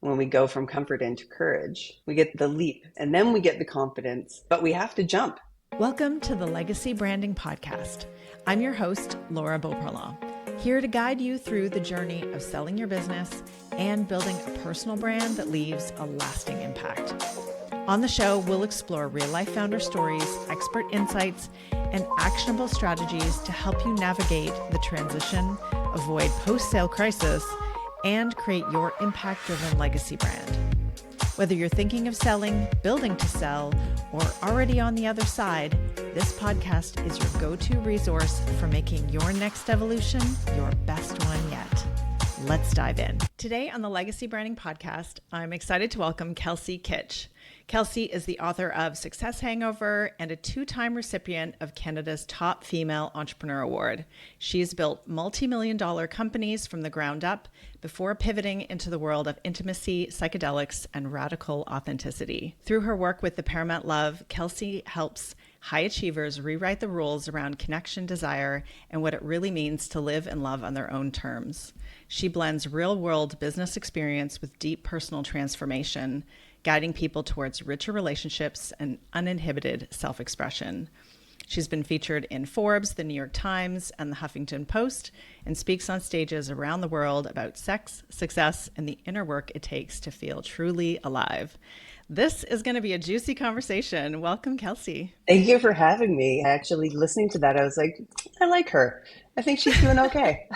when we go from comfort into courage. We get the leap and then we get the confidence, but we have to jump. Welcome to the Legacy Branding Podcast. I'm your host, Laura Beauparlant, here to guide you through the journey of selling your business and building a personal brand that leaves a lasting impact. On the show, we'll explore real-life founder stories, expert insights, and actionable strategies to help you navigate the transition, avoid post-sale crisis, and create your impact-driven legacy brand. Whether you're thinking of selling, building to sell, or already on the other side, this podcast is your go-to resource for making your next evolution your best one yet. Let's dive in. Today on the Legacy Branding Podcast, I'm excited to welcome Kelsey Kitsch. Kelsey is the author of Success Hangover and a two-time recipient of Canada's Top Female Entrepreneur Award. She's built multi-million-dollar companies from the ground up before pivoting into the world of intimacy, psychedelics, and radical authenticity. Through her work with the Paramount Love, Kelsey helps high achievers rewrite the rules around connection, desire, and what it really means to live and love on their own terms. She blends real-world business experience with deep personal transformation, guiding people towards richer relationships and uninhibited self-expression. She's been featured in Forbes, the New York Times, and the Huffington Post, and speaks on stages around the world about sex, success, and the inner work it takes to feel truly alive. This is going to be a juicy conversation. Welcome, Kelsey. Thank you for having me. Actually, listening to that, I was like, I like her. I think she's doing okay.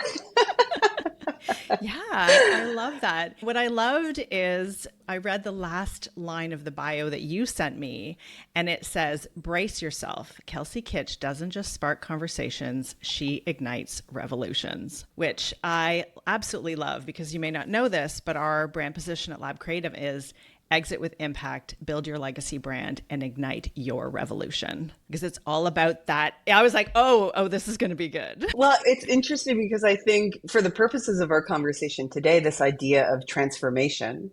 Yeah, I love that. What I loved is I read the last line of the bio that you sent me, and it says, brace yourself. Kelsey Kitsch doesn't just spark conversations, she ignites revolutions, which I absolutely love because you may not know this, but our brand position at Lab Creative is exit with impact, build your legacy brand, and ignite your revolution. Because it's all about that. I was like, oh, this is going to be good. Well, it's interesting because I think for the purposes of our conversation today, this idea of transformation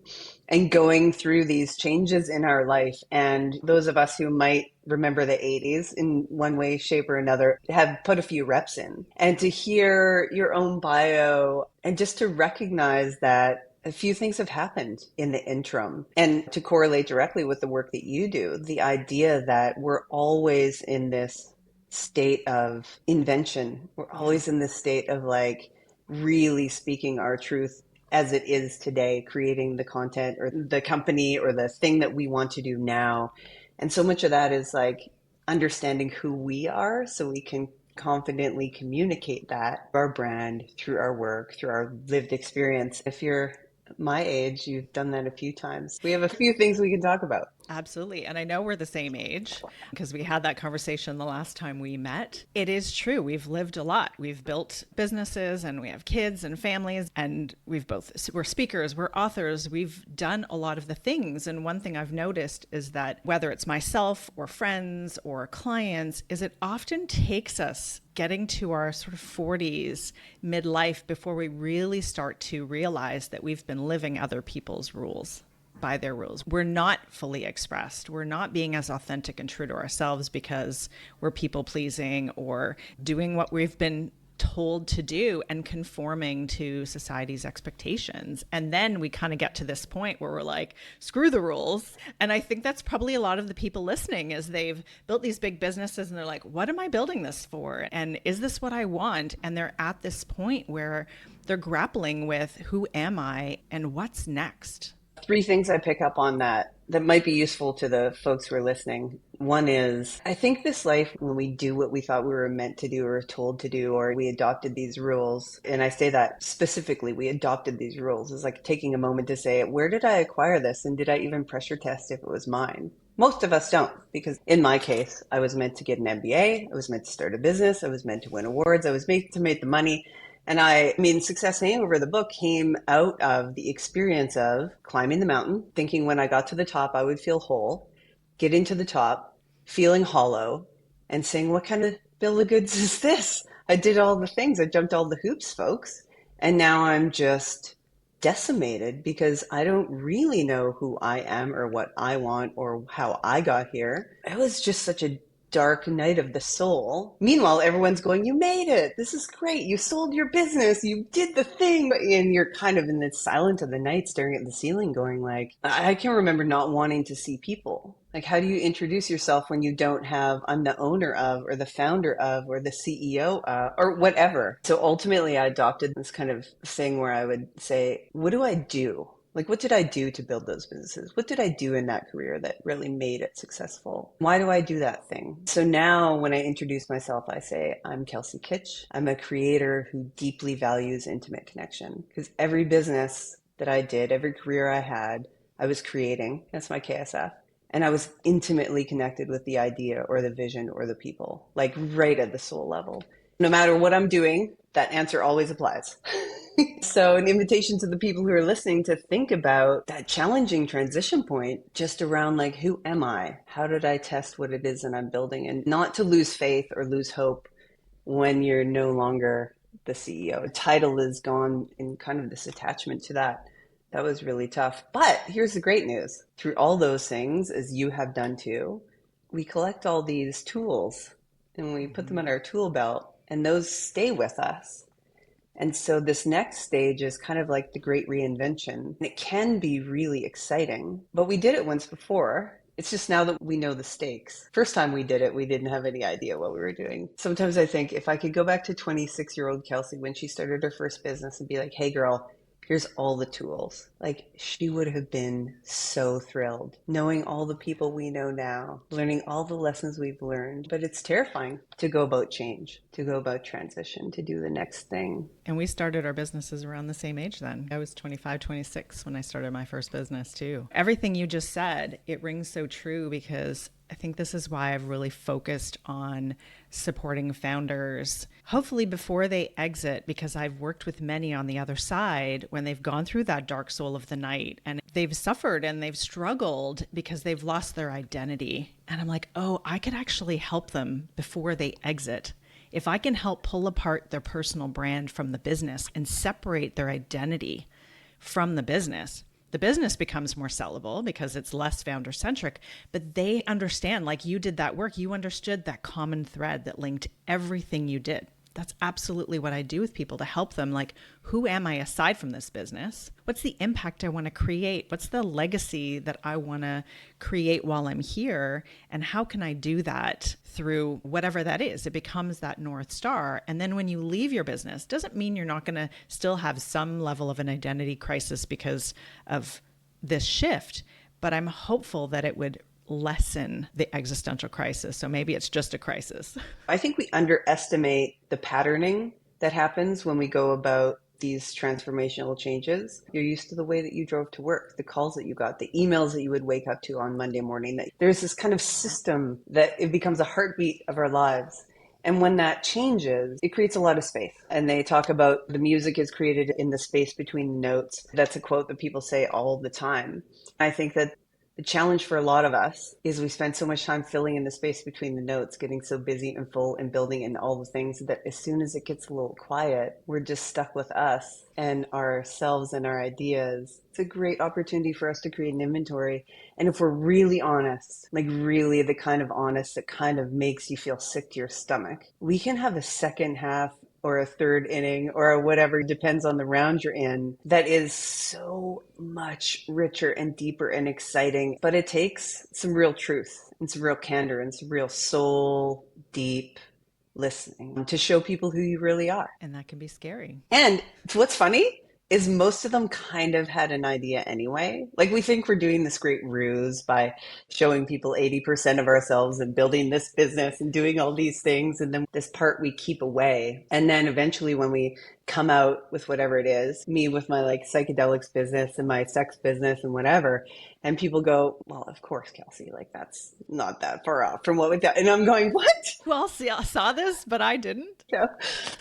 and going through these changes in our life, and those of us who might remember the 80s in one way, shape, or another have put a few reps in. And to hear your own bio and just to recognize that a few things have happened in the interim, and to correlate directly with the work that you do, the idea that we're always in this state of invention. We're always in this state of like really speaking our truth as it is today, creating the content or the company or the thing that we want to do now. And so much of that is like understanding who we are so we can confidently communicate that, our brand, through our work, through our lived experience. If you're my age, you've done that a few times. We have a few things we can talk about. Absolutely. And I know we're the same age because we had that conversation the last time we met. It is true. We've lived a lot. We've built businesses and we have kids and families, and we're speakers, we're authors. We've done a lot of the things. And one thing I've noticed is that whether it's myself or friends or clients, is it often takes us getting to our sort of 40s, midlife, before we really start to realize that we've been living other people's rules. By their rules. We're not fully expressed. We're not being as authentic and true to ourselves because we're people pleasing or doing what we've been told to do and conforming to society's expectations. And then we kind of get to this point where we're like, screw the rules. And I think that's probably a lot of the people listening is they've built these big businesses and they're like, what am I building this for? And is this what I want? And they're at this point where they're grappling with who am I and what's next? Three things I pick up on that might be useful to the folks who are listening. One is, I think this life, when we do what we thought we were meant to do or told to do, or we adopted these rules, and I say that specifically, we adopted these rules, is like taking a moment to say, where did I acquire this? And did I even pressure test if it was mine? Most of us don't, because in my case, I was meant to get an MBA, I was meant to start a business, I was meant to win awards, I was meant to make the money. And I mean, Success Hangover, the book, came out of the experience of climbing the mountain, thinking when I got to the top, I would feel whole, getting to the top, feeling hollow, and saying, what kind of bill of goods is this? I did all the things. I jumped all the hoops, folks. And now I'm just decimated because I don't really know who I am or what I want or how I got here. It was just such a dark night of the soul. Meanwhile, everyone's going, you made it. This is great. You sold your business. You did the thing. And you're kind of in the silence of the night staring at the ceiling going like, I can remember not wanting to see people. Like, how do you introduce yourself when you don't have, I'm the owner of, or the founder of, or the CEO of, or whatever? So ultimately, I adopted this kind of thing where I would say, what do I do? Like, what did I do to build those businesses? What did I do in that career that really made it successful? Why do I do that thing? So now when I introduce myself, I say, I'm Kelsey Kitsch. I'm a creator who deeply values intimate connection, because every business that I did, every career I had, I was creating. That's my KSF. And I was intimately connected with the idea or the vision or the people, like right at the soul level. No matter what I'm doing, that answer always applies. So an invitation to the people who are listening to think about that challenging transition point just around like, who am I? How did I test what it is that I'm building? And not to lose faith or lose hope when you're no longer the CEO. Title is gone and kind of this attachment to that. That was really tough. But here's the great news. Through all those things, as you have done too, we collect all these tools and we put them in our tool belt, and those stay with us. And so this next stage is kind of like the great reinvention. It can be really exciting, but we did it once before. It's just now that we know the stakes. First time we did it, we didn't have any idea what we were doing. Sometimes I think if I could go back to 26-year-old Kelsey when she started her first business and be like, hey girl, here's all the tools. Like, she would have been so thrilled knowing all the people we know now, learning all the lessons we've learned. But it's terrifying to go about change, to go about transition, to do the next thing. And we started our businesses around the same age then. I was 25, 26 when I started my first business too. Everything you just said, it rings so true, because I think this is why I've really focused on supporting founders, hopefully before they exit, because I've worked with many on the other side when they've gone through that dark soul of the night and they've suffered and they've struggled because they've lost their identity. And I'm like, oh, I could actually help them before they exit. If I can help pull apart their personal brand from the business and separate their identity from the business becomes more sellable because it's less founder centric, but they understand, like you did that work, you understood that common thread that linked everything you did. That's absolutely what I do with people, to help them. Like, who am I aside from this business? What's the impact I want to create? What's the legacy that I want to create while I'm here? And how can I do that through whatever that is? It becomes that North Star. And then when you leave your business, doesn't mean you're not going to still have some level of an identity crisis because of this shift, but I'm hopeful that it would lessen the existential crisis. So maybe it's just a crisis. I think we underestimate the patterning that happens when we go about these transformational changes. You're used to the way that you drove to work, the calls that you got, the emails that you would wake up to on Monday morning. That there's this kind of system that it becomes a heartbeat of our lives. And when that changes, it creates a lot of space. And they talk about the music is created in the space between the notes. That's a quote that people say all the time. I think that the challenge for a lot of us is we spend so much time filling in the space between the notes, getting so busy and full and building in all the things that as soon as it gets a little quiet, we're just stuck with us and ourselves and our ideas. It's a great opportunity for us to create an inventory. And if we're really honest, like really the kind of honest that kind of makes you feel sick to your stomach, we can have a second half or a third inning or whatever, depends on the round you're in, that is so much richer and deeper and exciting. But it takes some real truth and some real candor and some real soul deep listening to show people who you really are. And that can be scary. And what's funny is most of them kind of had an idea anyway. Like, we think we're doing this great ruse by showing people 80% of ourselves and building this business and doing all these things. And then this part we keep away. And then eventually when we come out with whatever it is, me with my like psychedelics business and my sex business and whatever, and people go, well, of course, Kelsey, like that's not that far off from what we done. And I'm going, what? Well, see, I saw this, but I didn't. Yeah.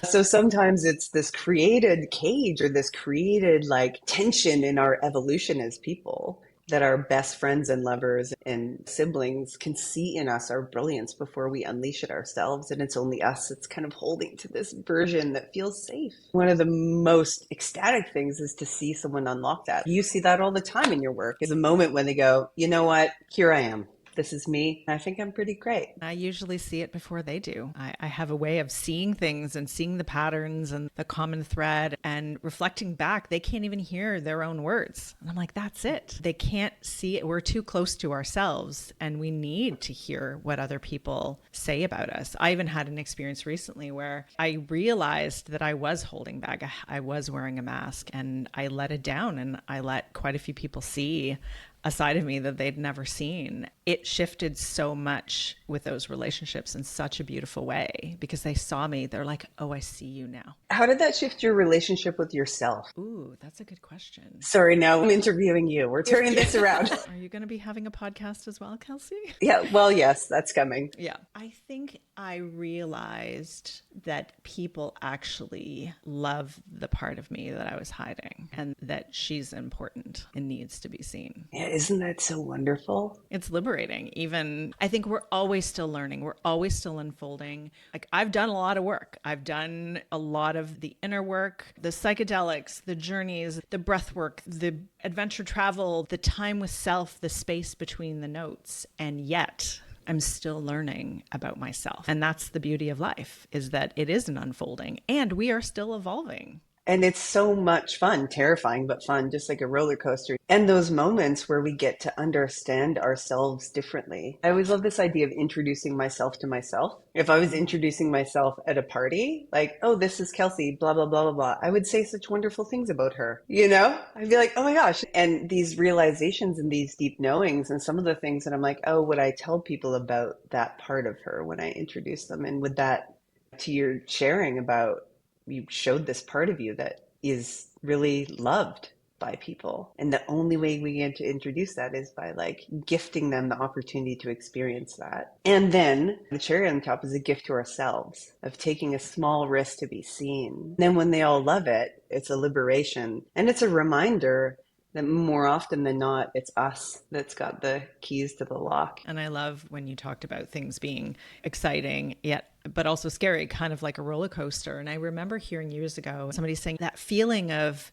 So sometimes it's this created cage or this created like tension in our evolution as people that our best friends and lovers and siblings can see in us our brilliance before we unleash it ourselves. And it's only us that's kind of holding to this version that feels safe. One of the most ecstatic things is to see someone unlock that. You see that all the time in your work. Is a moment when they go, you know what, here I am. This is me. I think I'm pretty great. I usually see it before they do. I have a way of seeing things and seeing the patterns and the common thread and reflecting back. They can't even hear their own words. And I'm like, that's it. They can't see it. We're too close to ourselves and we need to hear what other people say about us. I even had an experience recently where I realized that I was holding back. I was wearing a mask and I let it down, and I let quite a few people see a side of me that they'd never seen. It shifted so much with those relationships in such a beautiful way because they saw me. They're like, oh, I see you now. How did that shift your relationship with yourself? Ooh, that's a good question. Sorry, now I'm interviewing you. We're turning this around. Are you going to be having a podcast as well, Kelsey? Yeah, well, yes, that's coming. Yeah. I think I realized that people actually love the part of me that I was hiding and that she's important and needs to be seen. Yeah, isn't that so wonderful? It's liberating. Even I think we're always still learning. We're always still unfolding. Like I've done a lot of work. I've done a lot of the inner work, the psychedelics, the journeys, the breath work, the adventure travel, the time with self, the space between the notes. And yet I'm still learning about myself. And that's the beauty of life, is that it is an unfolding and we are still evolving. And it's so much fun, terrifying, but fun, just like a roller coaster. And those moments where we get to understand ourselves differently. I always love this idea of introducing myself to myself. If I was introducing myself at a party, like, oh, this is Kelsey, blah, blah, blah, blah, blah, I would say such wonderful things about her. You know, I'd be like, oh my gosh. And these realizations and these deep knowings and some of the things that I'm like, oh, would I tell people about that part of her when I introduce them? And with that, to your sharing about, you showed this part of you that is really loved by people. And the only way we get to introduce that is by like gifting them the opportunity to experience that. And then the cherry on top is a gift to ourselves of taking a small risk to be seen. And then when they all love it, it's a liberation. And it's a reminder that more often than not, it's us that's got the keys to the lock. And I love when you talked about things being exciting, yet but also scary, kind of like a roller coaster. And I remember hearing years ago, somebody saying that feeling of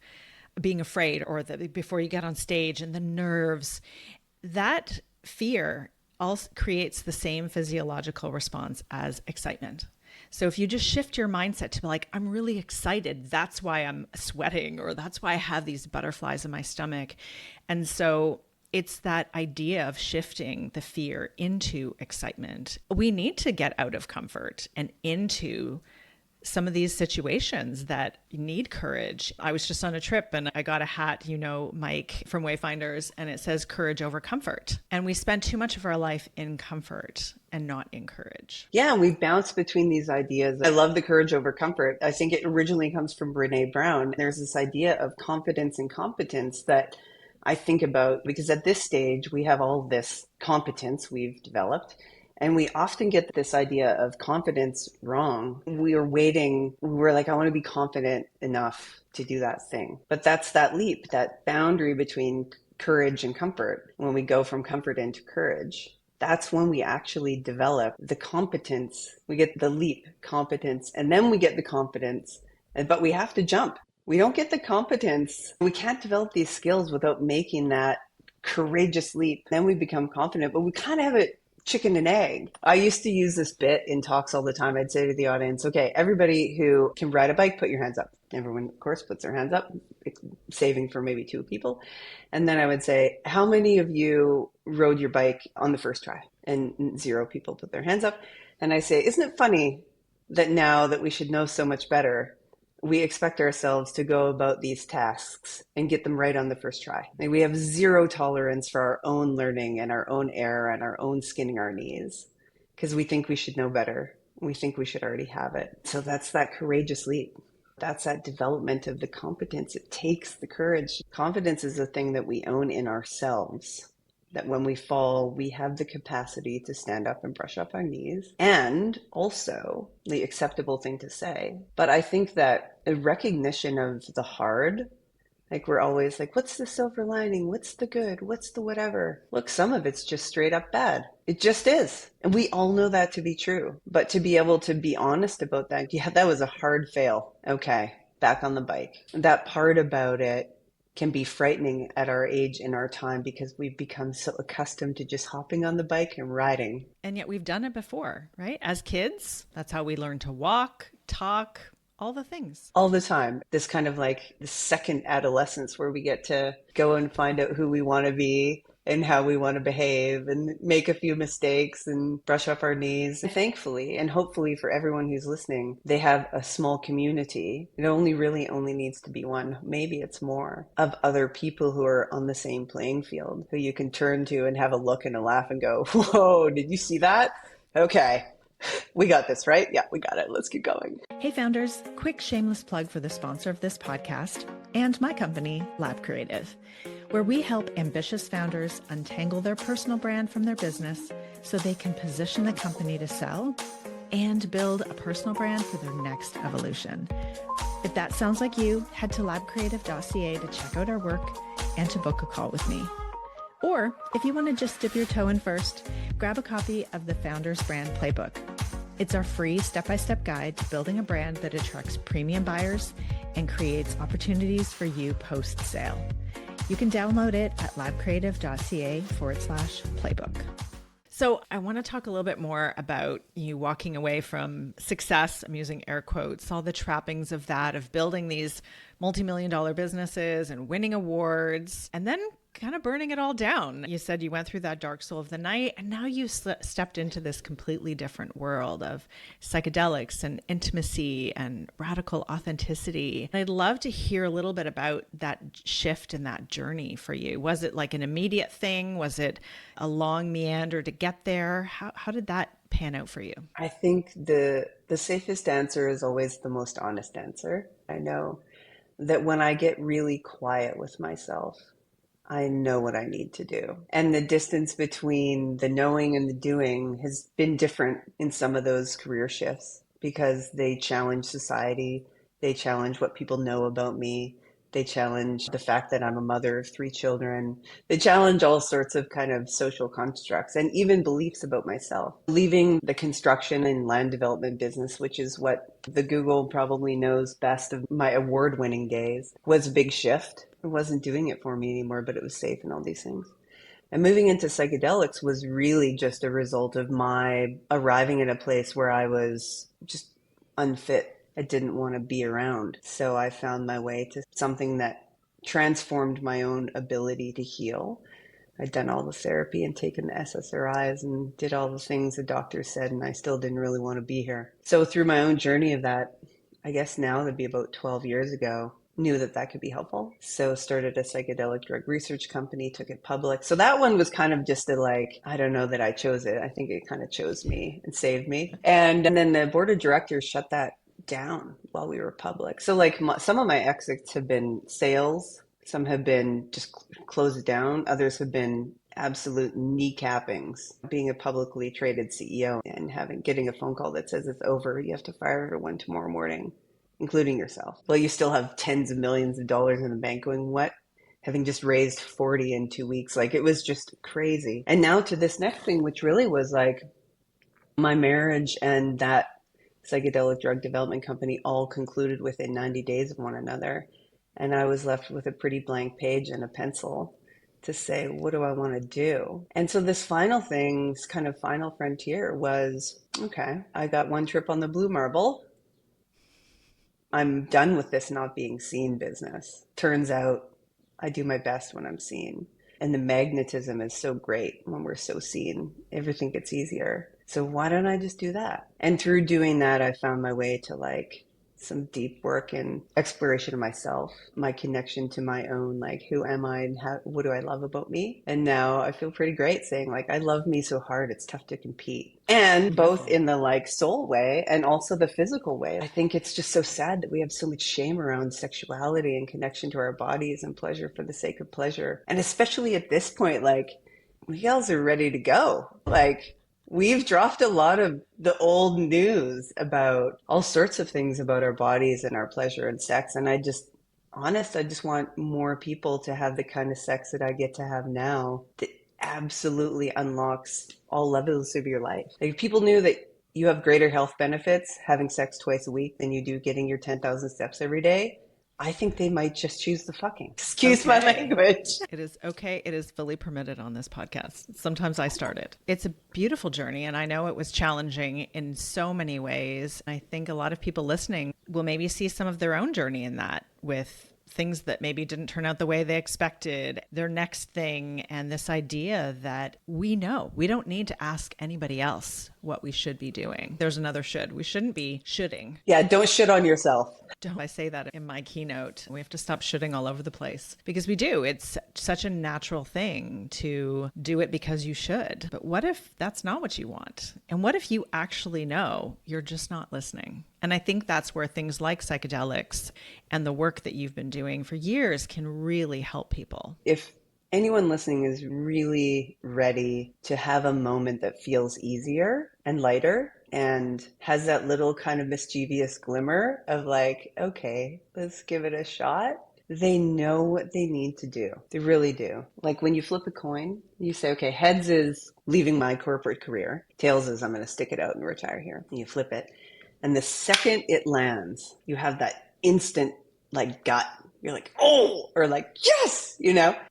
being afraid or that before you get on stage and the nerves, that fear also creates the same physiological response as excitement. So if you just shift your mindset to be like, I'm really excited, that's why I'm sweating, or that's why I have these butterflies in my stomach. And so it's that idea of shifting the fear into excitement. We need to get out of comfort and into some of these situations that need courage. I was just on a trip and I got a hat, you know, Mike from Wayfinders, and it says courage over comfort. And we spend too much of our life in comfort and not in courage. Yeah, we bounce between these ideas. I love the courage over comfort. I think it originally comes from Brene Brown. There's this idea of confidence and competence that I think about because at this stage, we have all this competence we've developed. And we often get this idea of confidence wrong. We are waiting. We're like, I want to be confident enough to do that thing. But that's that leap, that boundary between courage and comfort. When we go from comfort into courage, that's when we actually develop the competence. We get the leap, competence, and then we get the confidence. But we have to jump. We don't get the competence. We can't develop these skills without making that courageous leap. Then we become confident, but we kind of have it chicken and egg. I used to use this bit in talks all the time. I'd say to the audience, okay, everybody who can ride a bike, put your hands up. Everyone, of course, puts their hands up, saving for maybe 2 people. And then I would say, how many of you rode your bike on the first try? And 0 people put their hands up. And I say, isn't it funny that now that we should know so much better, we expect ourselves to go about these tasks and get them right on the first try. And we have 0 tolerance for our own learning and our own error and our own skinning our knees because we think we should know better. We think we should already have it. So that's that courageous leap. That's that development of the competence. It takes the courage. Confidence is a thing that we own in ourselves. That when we fall, we have the capacity to stand up and brush up our knees, and also the acceptable thing to say. But I think that a recognition of the hard, like we're always like, what's the silver lining? What's the good? What's the whatever? Look, some of it's just straight up bad. It just is. And we all know that to be true. But to be able to be honest about that, yeah, that was a hard fail. Okay, back on the bike. That part about it can be frightening at our age and our time because we've become so accustomed to just hopping on the bike and riding. And yet we've done it before, right? As kids, that's how we learn to walk, talk, all the things. All the time. This kind of like the second adolescence where we get to go and find out who we want to be and how we want to behave and make a few mistakes and brush up our knees. Thankfully, and hopefully for everyone who's listening, they have a small community. It only needs to be one. Maybe it's more of other people who are on the same playing field, who you can turn to and have a look and a laugh and go, whoa, did you see that? Okay. We got this, right? Yeah, we got it. Let's keep going. Hey, founders, quick shameless plug for the sponsor of this podcast and my company, Lab Creative, where we help ambitious founders untangle their personal brand from their business so they can position the company to sell and build a personal brand for their next evolution. If that sounds like you, head to labcreative.ca to check out our work and to book a call with me. Or if you want to just dip your toe in first, grab a copy of the Founders Brand Playbook. It's our free step-by-step guide to building a brand that attracts premium buyers and creates opportunities for you post-sale. You can download it at labcreative.ca/playbook. So I want to talk a little bit more about you walking away from success. I'm using air quotes, all the trappings of that, of building these multi-million-dollar businesses and winning awards, and then kind of burning it all down. You said you went through that dark soul of the night, and now you stepped into this completely different world of psychedelics and intimacy and radical authenticity. And I'd love to hear a little bit about that shift in that journey for you. Was it like an immediate thing? Was it a long meander to get there? How did that pan out for you? I think the safest answer is always the most honest answer. I know that when I get really quiet with myself, I know what I need to do. And the distance between the knowing and the doing has been different in some of those career shifts because they challenge society. They challenge what people know about me. They challenge the fact that I'm a mother of 3 children. They challenge all sorts of kind of social constructs and even beliefs about myself. Leaving the construction and land development business, which is what the Google probably knows best of my award-winning days, was a big shift. It wasn't doing it for me anymore, but it was safe and all these things. And moving into psychedelics was really just a result of my arriving at a place where I was just unfit. I didn't want to be around. So I found my way to something that transformed my own ability to heal. I'd done all the therapy and taken the SSRIs and did all the things the doctor said, and I still didn't really want to be here. So through my own journey of that, I guess now it'd be about 12 years ago, knew that that could be helpful. So started a psychedelic drug research company, took it public. So that one was kind of just I don't know that I chose it. I think it kind of chose me and saved me. And then the board of directors shut that down while we were public. So like some of my exits have been sales. Some have been just closed down. Others have been absolute kneecappings. Being a publicly traded CEO and getting a phone call that says it's over, you have to fire everyone tomorrow morning, including yourself. Well, you still have tens of millions of dollars in the bank going, what? Having just raised 40 in 2 weeks. Like it was just crazy. And now to this next thing, which really was like my marriage and that psychedelic drug development company all concluded within 90 days of one another. And I was left with a pretty blank page and a pencil to say, what do I want to do? And so this final thing, this kind of final frontier was, okay, I got one trip on the Blue Marble. I'm done with this not being seen business. Turns out I do my best when I'm seen. And the magnetism is so great when we're so seen. Everything gets easier. So why don't I just do that? And through doing that, I found my way to like some deep work and exploration of myself, my connection to my own, like, who am I and what do I love about me? And now I feel pretty great saying like, I love me so hard, it's tough to compete. And both in the like soul way and also the physical way. I think it's just so sad that we have so much shame around sexuality and connection to our bodies and pleasure for the sake of pleasure. And especially at this point, like, we girls are ready to go. Like, we've dropped a lot of the old news about all sorts of things about our bodies and our pleasure and sex. And I just want more people to have the kind of sex that I get to have now that absolutely unlocks all levels of your life. Like, if people knew that you have greater health benefits having sex twice a week than you do getting your 10,000 steps every day, I think they might just choose the fucking. Excuse my Okay. language. It is okay. It is fully permitted on this podcast. Sometimes I start it. It's a beautiful journey, and I know it was challenging in so many ways. I think a lot of people listening will maybe see some of their own journey in that, with things that maybe didn't turn out the way they expected, their next thing, and this idea that we know we don't need to ask anybody else what we should be doing. There's another should. We shouldn't be shoulding. Yeah, don't shit on yourself. Don't I say that in my keynote? We have to stop shitting all over the place because we do. It's such a natural thing to do it because you should. But what if that's not what you want? And what if you actually know you're just not listening? And I think that's where things like psychedelics and the work that you've been doing for years can really help people. If anyone listening is really ready to have a moment that feels easier and lighter and has that little kind of mischievous glimmer of like, okay, let's give it a shot, they know what they need to do. They really do. Like when you flip a coin, you say, okay, heads is leaving my corporate career. Tails is I'm going to stick it out and retire here. And you flip it. And the second it lands, you have that instant like gut. You're like, oh, or like, yes,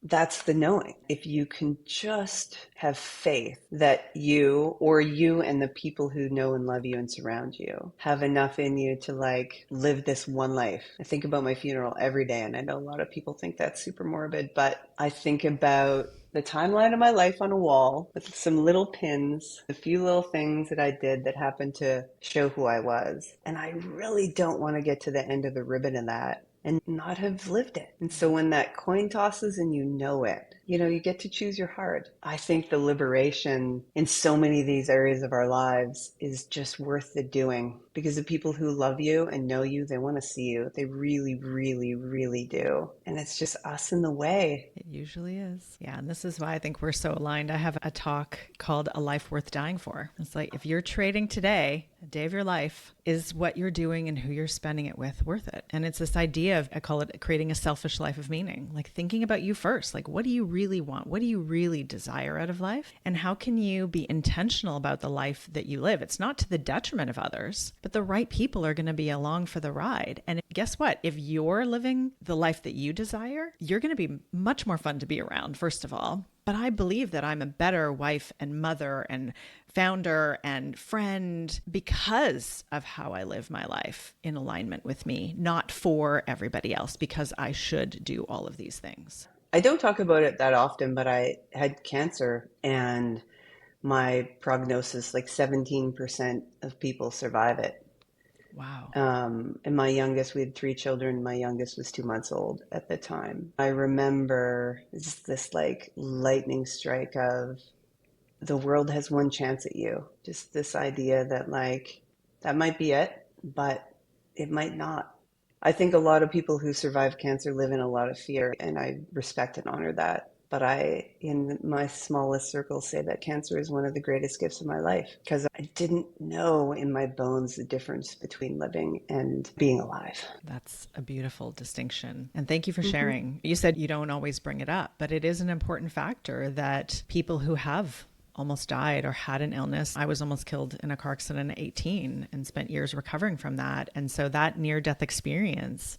that's the knowing. If you can just have faith that you and the people who know and love you and surround you have enough in you to like live this one life. I think about my funeral every day, and I know a lot of people think that's super morbid, but I think about the timeline of my life on a wall with some little pins, a few little things that I did that happened to show who I was. And I really don't want to get to the end of the ribbon of that and not have lived it. And so when that coin tosses and you know it, you get to choose your heart. I think the liberation in so many of these areas of our lives is just worth the doing, because the people who love you and know you, they want to see you. They really, really, really do. And it's just us in the way. It usually is. Yeah. And this is why I think we're so aligned. I have a talk called A Life Worth Dying For. It's like, if you're trading today, a day of your life, is what you're doing and who you're spending it with worth it? And it's this idea of, I call it creating a selfish life of meaning, like thinking about you first. Like, what do you really want? What do you really desire out of life? And how can you be intentional about the life that you live? It's not to the detriment of others, but the right people are going to be along for the ride. And guess what? If you're living the life that you desire, you're going to be much more fun to be around, first of all. But I believe that I'm a better wife and mother and founder and friend because of how I live my life in alignment with me, not for everybody else, because I should do all of these things. I don't talk about it that often, but I had cancer, and my prognosis, like 17% of people survive it. Wow. And my youngest, we had 3 children. My youngest was 2 months old at the time. I remember just this like lightning strike of the world has one chance at you. Just this idea that like, that might be it, but it might not. I think a lot of people who survive cancer live in a lot of fear, and I respect and honor that. But I, in my smallest circle, say that cancer is one of the greatest gifts of my life, because I didn't know in my bones the difference between living and being alive. That's a beautiful distinction. And thank you for sharing. You said you don't always bring it up, but it is an important factor that people who have almost died or had an illness. I was almost killed in a car accident at 18 and spent years recovering from that. And so that near-death experience,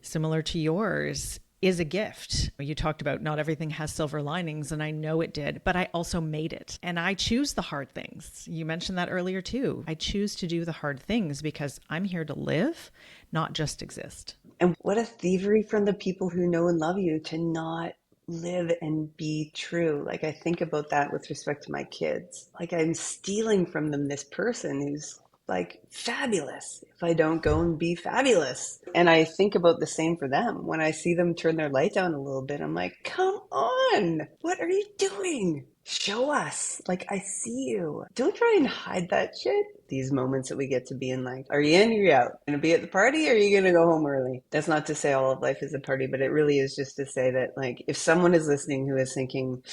similar to yours, is a gift. You talked about not everything has silver linings, and I know it did, but I also made it. And I choose the hard things. You mentioned that earlier too. I choose to do the hard things because I'm here to live, not just exist. And what a thievery from the people who know and love you to not live and be true. Like I think about that with respect to my kids. Like I'm stealing from them this person who's like fabulous if I don't go and be fabulous. And I think about the same for them. When I see them turn their light down a little bit, I'm like, come on, what are you doing? Show us. Like, I see you. Don't try and hide that shit. These moments that we get to be in, like, are you in or you out? Gonna be at the party, or are you gonna go home early? That's not to say all of life is a party, but it really is just to say that, like, if someone is listening who is thinking,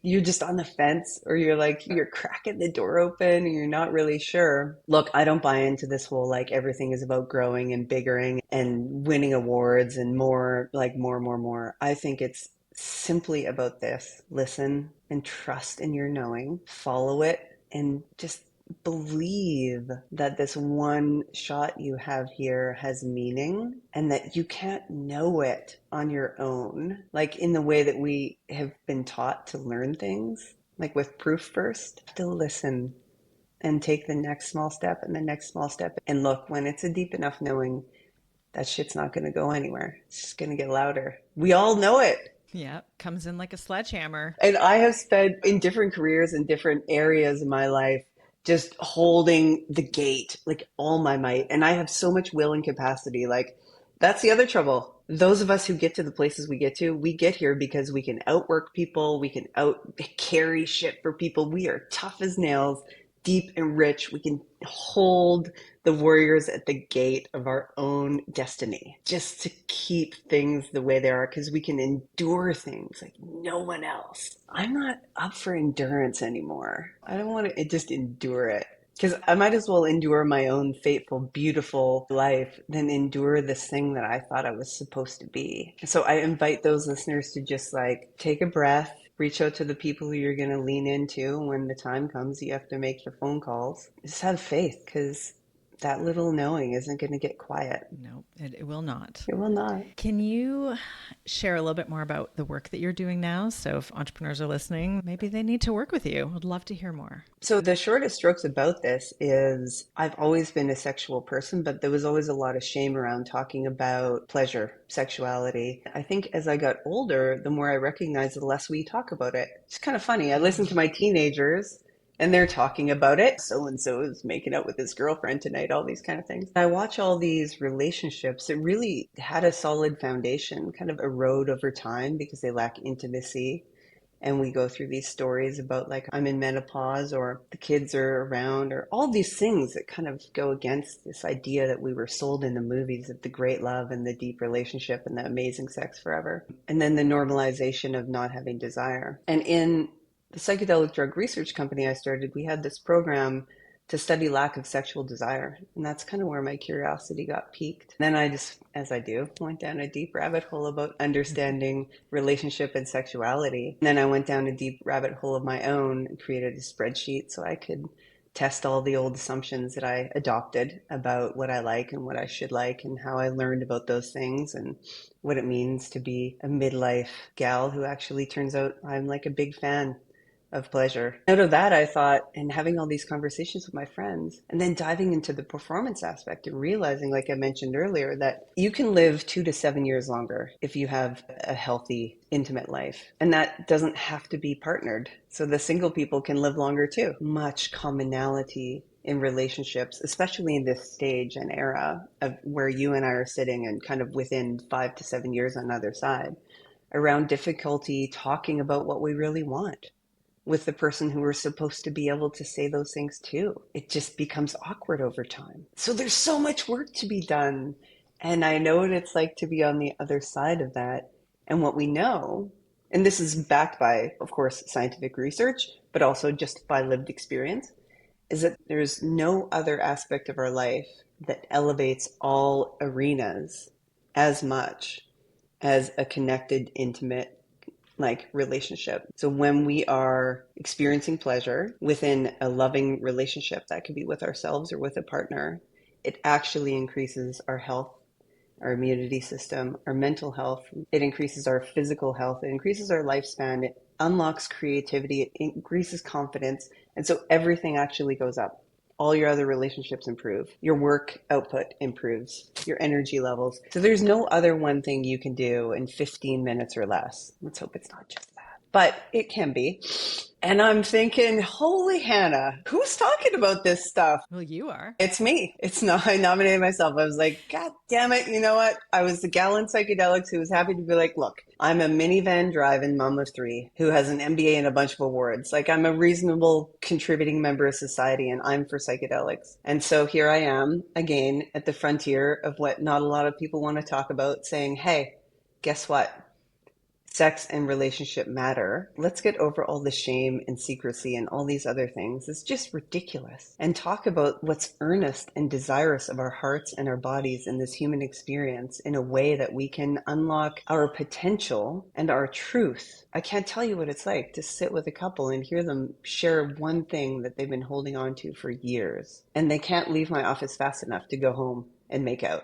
you're just on the fence, or you're like, you're cracking the door open and you're not really sure. Look, I don't buy into this whole, like, everything is about growing and biggering and winning awards and more, like, more. I think it's simply about this. Listen and trust in your knowing, follow it, and just believe that this one shot you have here has meaning and that you can't know it on your own, like in the way that we have been taught to learn things, like with proof first, to listen and take the next small step and the next small step. And look, when it's a deep enough knowing, that shit's not going to go anywhere. It's just going to get louder. We all know it. Yeah, comes in like a sledgehammer. And I have spent in different careers in different areas of my life just holding the gate, like all my might. And I have so much will and capacity. Like, that's the other trouble. Those of us who get to the places we get here because we can outwork people, we can out carry shit for people. We are tough as nails, deep and rich. We can hold the warriors at the gate of our own destiny just to keep things the way they are because we can endure things like no one else. I'm not up for endurance anymore. I don't want to just endure it because I might as well endure my own fateful, beautiful life than endure this thing that I thought I was supposed to be. So I invite those listeners to just like take a breath, reach out to the people who you're going to lean into when the time comes. You have to make the phone calls. Just have faith because that little knowing isn't going to get quiet. No, it will not. It will not. Can you share a little bit more about the work that you're doing now? So if entrepreneurs are listening, maybe they need to work with you. I'd love to hear more. So the shortest strokes about this is I've always been a sexual person, but there was always a lot of shame around talking about pleasure, sexuality. I think as I got older, the more I recognized, the less we talk about it. It's kind of funny. I listen to my teenagers and they're talking about it. So and so is making out with his girlfriend tonight, all these kind of things. I watch all these relationships that really had a solid foundation kind of erode over time because they lack intimacy. And we go through these stories about like I'm in menopause or the kids are around or all these things that kind of go against this idea that we were sold in the movies of the great love and the deep relationship and the amazing sex forever. And then the normalization of not having desire. And in the psychedelic drug research company I started, we had this program to study lack of sexual desire. And that's kind of where my curiosity got piqued. Then I just, as I do, went down a deep rabbit hole about understanding relationship and sexuality. And then I went down a deep rabbit hole of my own and created a spreadsheet so I could test all the old assumptions that I adopted about what I like and what I should like and how I learned about those things and what it means to be a midlife gal who actually turns out I'm like a big fan of pleasure. Out of that, I thought, and having all these conversations with my friends, and then diving into the performance aspect and realizing, like I mentioned earlier, that you can live 2 to 7 years longer if you have a healthy, intimate life. And that doesn't have to be partnered. So the single people can live longer too. Much commonality in relationships, especially in this stage and era of where you and I are sitting and kind of within 5 to 7 years on either side, around difficulty talking about what we really want with the person who we're supposed to be able to say those things to. It just becomes awkward over time. So there's so much work to be done. And I know what it's like to be on the other side of that. And what we know, and this is backed by, of course, scientific research, but also just by lived experience, is that there's no other aspect of our life that elevates all arenas as much as a connected, intimate, like relationship. So when we are experiencing pleasure within a loving relationship, that could be with ourselves or with a partner, it actually increases our health, our immunity system, our mental health. It increases our physical health. It increases our lifespan. It unlocks creativity. It increases confidence. And so everything actually goes up. All your other relationships improve. Your work output improves. Your energy levels. So there's no other one thing you can do in 15 minutes or less. Let's hope it's not just that. But it can be. And I'm thinking, holy Hannah, who's talking about this stuff? Well, you are. It's me. It's not, I nominated myself. I was like, God damn it. You know what? I was the gal in psychedelics who was happy to be like, look, I'm a minivan driving mom of three who has an MBA and a bunch of awards. Like I'm a reasonable contributing member of society and I'm for psychedelics. And so here I am again at the frontier of what not a lot of people want to talk about saying, hey, guess what? sex and relationship matter. Let's get over all the shame and secrecy and all these other things. It's just ridiculous. And talk about what's earnest and desirous of our hearts and our bodies in this human experience in a way that we can unlock our potential and our truth. I can't tell you what it's like to sit with a couple and hear them share one thing that they've been holding on to for years. And they can't leave my office fast enough to go home and make out.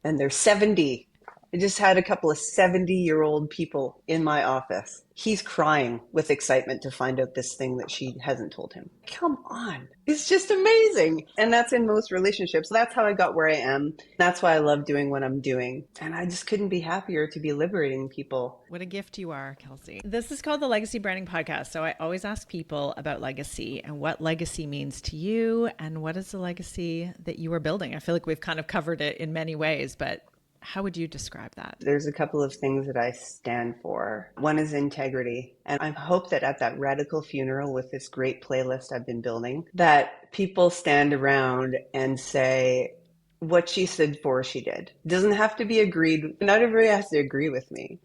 And they're 70. I just had a couple of 70-year-old people in my office. He's crying with excitement to find out this thing that she hasn't told him. Come on. It's just amazing. And that's in most relationships. That's how I got where I am. That's why I love doing what I'm doing. And I just couldn't be happier to be liberating people. What a gift you are, Kelsey. This is called the Legacy Branding Podcast. So I always ask people about legacy and what legacy means to you and what is the legacy that you are building. I feel like we've kind of covered it in many ways, but how would you describe that? There's a couple of things that I stand for. One is integrity. And I hope that at that radical funeral with this great playlist I've been building, that people stand around and say, what she stood for, she did. Doesn't have to be agreed. Not everybody has to agree with me.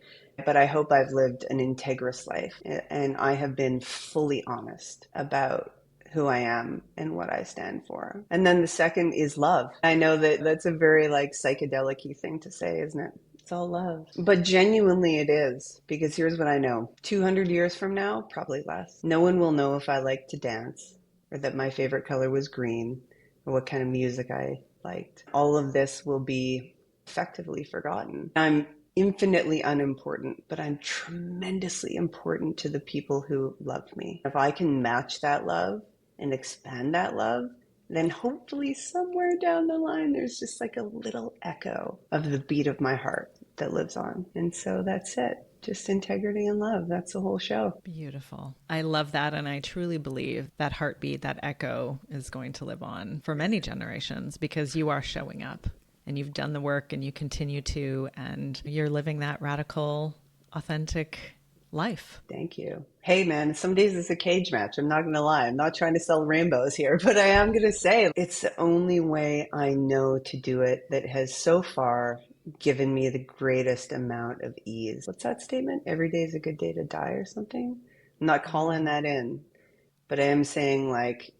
But I hope I've lived an integrous life. And I have been fully honest about who I am and what I stand for. And then the second is love. I know that that's a very psychedelic-y thing to say, isn't it? It's all love. But genuinely it is, because here's what I know. 200 years from now, probably less. No one will know if I like to dance or that my favorite color was green or what kind of music I liked. All of this will be effectively forgotten. I'm infinitely unimportant, but I'm tremendously important to the people who love me. If I can match that love and expand that love, then hopefully somewhere down the line, there's just a little echo of the beat of my heart that lives on. And so that's it. Just integrity and love. That's the whole show. Beautiful. I love that. And I truly believe that heartbeat, that echo is going to live on for many generations because you are showing up and you've done the work and you continue to, and you're living that radical, authentic life. Thank you. Hey man, some days it's a cage match. I'm not going to lie. I'm not trying to sell rainbows here, but I am going to say it's the only way I know to do it that has so far given me the greatest amount of ease. What's that statement? Every day is a good day to die or something? I'm not calling that in, but I am saying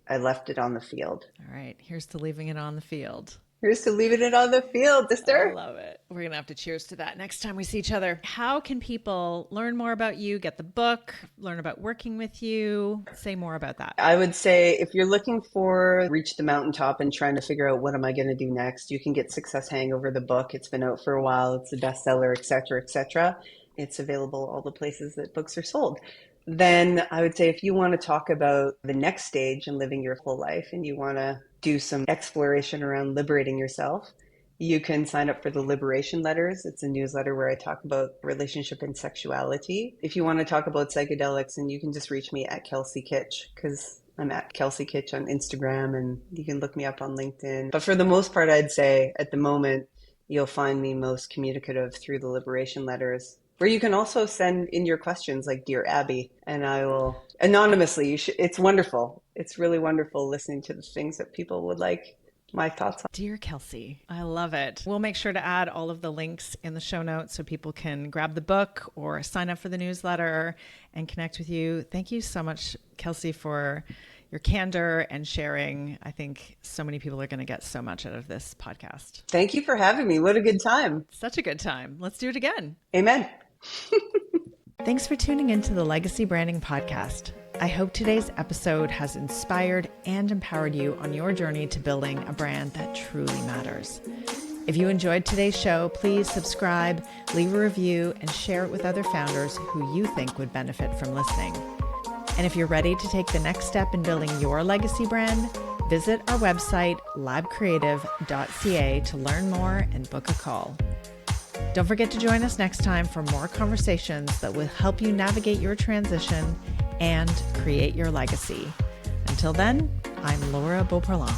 I left it on the field. All right. Here's to leaving it on the field. Here's to leaving it on the field, sister. I love it. We're going to have to cheers to that next time we see each other. How can people learn more about you, get the book, learn about working with you? Say more about that. I would say if you're looking for reach the mountaintop and trying to figure out what am I going to do next, you can get Success Hangover, the book. It's been out for a while. It's a bestseller, et cetera, et cetera. It's available all the places that books are sold. Then I would say if you want to talk about the next stage in living your full life and you want to do some exploration around liberating yourself, you can sign up for the Liberation Letters. It's a newsletter where I talk about relationship and sexuality. If you want to talk about psychedelics, and you can just reach me at Kelsey Kitsch, because I'm at Kelsey Kitsch on Instagram, and you can look me up on LinkedIn. But for the most part, I'd say at the moment, you'll find me most communicative through the Liberation Letters, where you can also send in your questions like Dear Abby, and I will anonymously. It's wonderful. It's really wonderful listening to the things that people would like my thoughts on. Dear Kelsey, I love it. We'll make sure to add all of the links in the show notes so people can grab the book or sign up for the newsletter and connect with you. Thank you so much, Kelsey, for your candor and sharing. I think so many people are going to get so much out of this podcast. Thank you for having me. What a good time. Such a good time. Let's do it again. Amen. Thanks for tuning into the Legacy Branding Podcast. I hope today's episode has inspired and empowered you on your journey to building a brand that truly matters. If you enjoyed today's show, please subscribe, leave a review, and share it with other founders who you think would benefit from listening. And if you're ready to take the next step in building your legacy brand, visit our website, labcreative.ca, to learn more and book a call. Don't forget to join us next time for more conversations that will help you navigate your transition and create your legacy. Until then, I'm Laura Beauparlant.